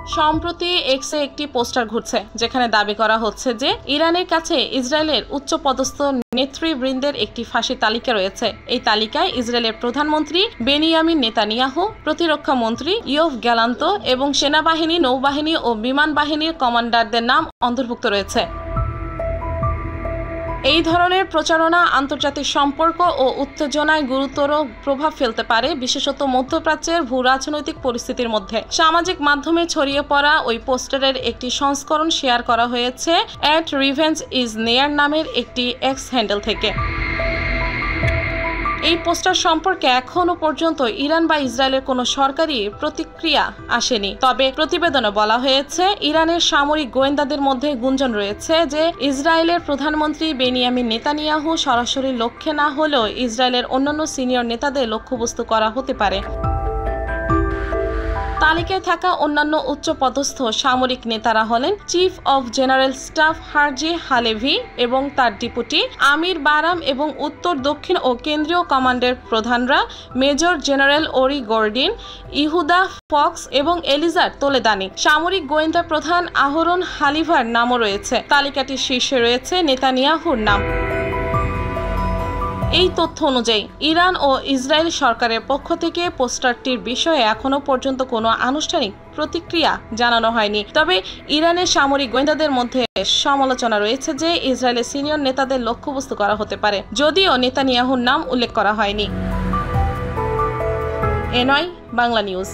সম্প্রতি এক্সে একটি পোস্টার ঘুরছে যেখানে দাবি করা হচ্ছে যে ইরানের কাছে ইসরায়েলের উচ্চপদস্থ নেতৃবৃন্দের একটি ফাঁসি তালিকা রয়েছে। এই তালিকায় ইসরায়েলের প্রধানমন্ত্রী বেনিয়ামিন নেতানিয়াহু, প্রতিরক্ষা মন্ত্রী ইয়োভ গ্যালান্ত এবং সেনাবাহিনী, নৌবাহিনী ও বিমান বাহিনীর কমান্ডারদের নাম অন্তর্ভুক্ত রয়েছে। এই ধরনের প্রচারণা আন্তর্জাতিক সম্পর্ক ও উত্তেজনায় গুরুতর প্রভাব ফেলতে পারে, বিশেষত মধ্যপ্রাচ্যের ভূ-রাজনৈতিক পরিস্থিতির মধ্যে। সামাজিক মাধ্যমে ছড়িয়ে পড়া ওই পোস্টারের একটি সংস্করণ শেয়ার করা হয়েছে @RevengeIsNear নামের একটি এক্স হ্যান্ডেল থেকে। এই পোস্টার সম্পর্কে এখনো পর্যন্ত ইরান বা ইসরায়েলের কোনো সরকারি প্রতিক্রিয়া আসেনি। তবে প্রতিবেদনে বলা হয়েছে ইরানের সামরিক গোয়েন্দাদের মধ্যে গুঞ্জন রয়েছে যে ইসরায়েলের প্রধানমন্ত্রী বেনিয়ামিন নেতানিয়াহু সরাসরি লক্ষ্যে না হলেও ইসরায়েলের অন্যান্য সিনিয়র নেতাদের লক্ষ্যবস্তু করা হতে পারে। তালিকায় থাকা অন্যান্য উচ্চপদস্থ সামরিক নেতারা হলেন chief of general staff Herzi Halevi এবং তার ডেপুটি আমির বারাম এবং উত্তর, দক্ষিণ ও কেন্দ্রীয় কমান্ডের প্রধানরা মেজর জেনারেল ওরি গর্ডিন, ইহুদা ফক্স এবং এলিজার তোলেদানি। সামরিক গোয়েন্দা প্রধান আহরন হালিভার নামও রয়েছে। তালিকাটির শীর্ষে রয়েছে নেতানিয়াহুর নাম। এই তথ্য অনুযায়ী ইরান ও ইসরায়েল সরকারের পক্ষ থেকে পোস্টারটির বিষয়ে এখনো পর্যন্ত কোনো আনুষ্ঠানিক প্রতিক্রিয়া জানানো হয়নি। তবে ইরানের সামরিক গোয়েন্দাদের মধ্যে সমালোচনা রয়েছে যে ইসরায়েলের সিনিয়র নেতাদের লক্ষ্যবস্তু করা হতে পারে, যদিও নেতানিয়াহুর নাম উল্লেখ করা হয়নি। NY Bangla news.